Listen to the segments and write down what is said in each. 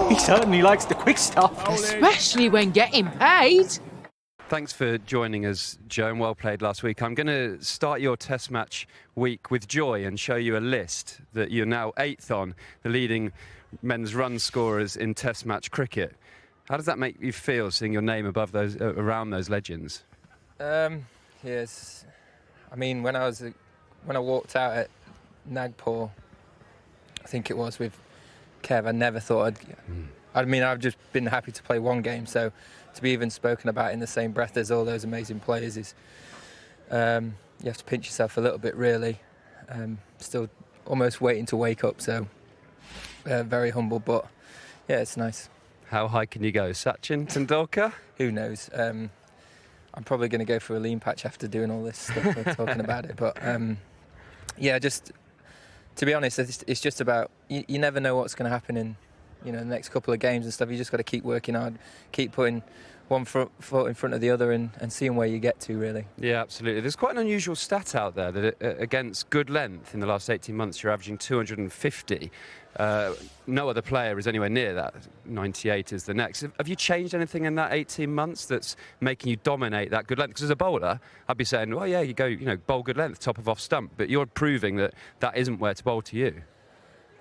He certainly likes the quick stuff. Especially when getting paid. Thanks for joining us, Joe, and well played last week. I'm going to start your Test match week with joy and show you a list that you're now 8th on, the leading men's run scorers in Test match cricket. How does that make you feel, seeing your name above those, around those legends? Yes. I mean, when I walked out at Nagpur, I think it was, with Kev, I never thought I've just been happy to play one game, so to be even spoken about in the same breath as all those amazing players is, you have to pinch yourself a little bit, really. Still almost waiting to wake up, so very humble, but yeah, it's nice. How high can you go? Sachin Tendulkar? Who knows? I'm probably going to go for a lean patch after doing all this stuff we're talking about it, but yeah, just to be honest, it's just about, you never know what's going to happen in the next couple of games and stuff. You just got to keep working hard, keep putting one foot in front of the other and seeing where you get to, really. Yeah, absolutely. There's quite an unusual stat out there that against good length in the last 18 months, you're averaging 250. No other player is anywhere near that. 98 is the next. Have you changed anything in that 18 months that's making you dominate that good length? Because as a bowler, I'd be saying, well, yeah, you go, bowl good length, top of off stump, but you're proving that isn't where to bowl to you.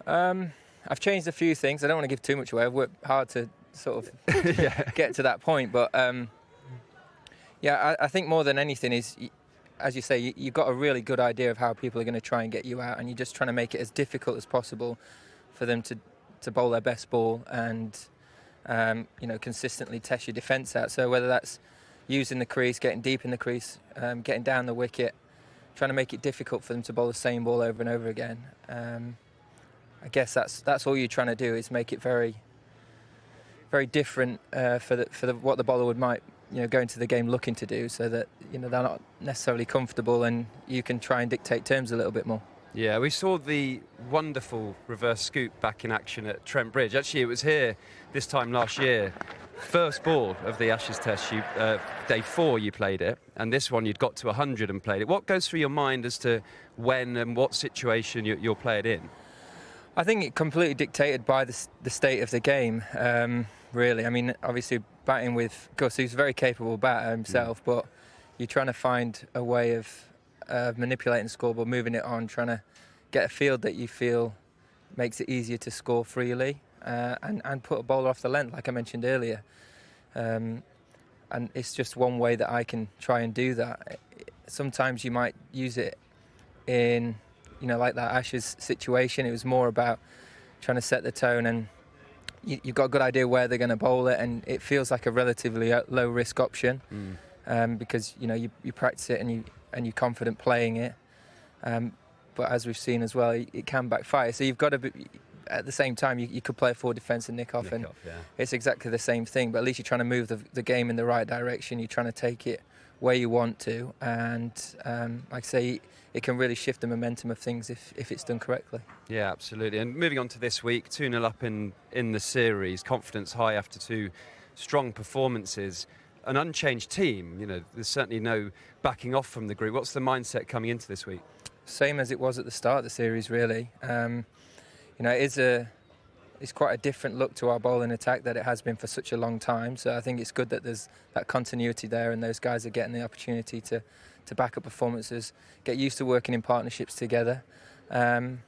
I've changed a few things. I don't want to give too much away. I've worked hard to sort of get to that point. But yeah, I think more than anything is, as you say, you've got a really good idea of how people are going to try and get you out, and you're just trying to make it as difficult as possible for them to bowl their best ball and consistently test your defence out. So whether that's using the crease, getting deep in the crease, getting down the wicket, trying to make it difficult for them to bowl the same ball over and over again. I guess that's all you're trying to do, is make it very, very different for what the bowler might go into the game looking to do, so that they're not necessarily comfortable and you can try and dictate terms a little bit more. Yeah, we saw the wonderful reverse scoop back in action at Trent Bridge. Actually, it was here this time last year. First ball of the Ashes Test, day 4 you played it, and this one you'd got to 100 and played it. What goes through your mind as to when and what situation you'll play it in? I think it completely dictated by the state of the game, really. I mean, obviously batting with Gus, who's a very capable batter himself, but you're trying to find a way of manipulating the scoreboard, moving it on, trying to get a field that you feel makes it easier to score freely, and put a bowler off the length, like I mentioned earlier. And it's just one way that I can try and do that. Sometimes you might use it in, like that Ashes situation. It was more about trying to set the tone, and you've got a good idea where they're going to bowl it, and it feels like a relatively low risk option, because you practice it and you're confident playing it. But as we've seen as well, it can backfire. So you've got to be, at the same time, you could play a forward defence and nick off, yeah. It's exactly the same thing. But at least you're trying to move the game in the right direction. You're trying to take it where you want to, and like I say, it can really shift the momentum of things if it's done correctly. Yeah, absolutely. And moving on to this week, 2-0 up in the series, confidence high after 2 strong performances. An unchanged team, there's certainly no backing off from the group. What's the mindset coming into this week? Same as it was at the start of the series, really. It's quite a different look to our bowling attack that it has been for such a long time. So I think it's good that there's that continuity there, and those guys are getting the opportunity to back up performances, get used to working in partnerships together, and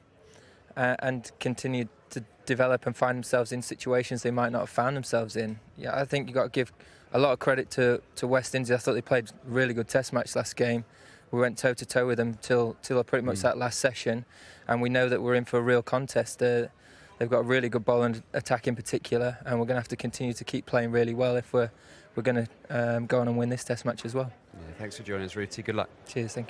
continue to develop and find themselves in situations they might not have found themselves in. Yeah, I think you've got to give a lot of credit to West Indies. I thought they played a really good Test match last game. We went toe-to-toe with them till pretty much that last session, and we know that we're in for a real contest. They've got a really good bowling attack in particular, and we're going to have to continue to keep playing really well if we're going to go on and win this Test match as well. Yeah, thanks for joining us, Rooty. Good luck. Cheers, thank you.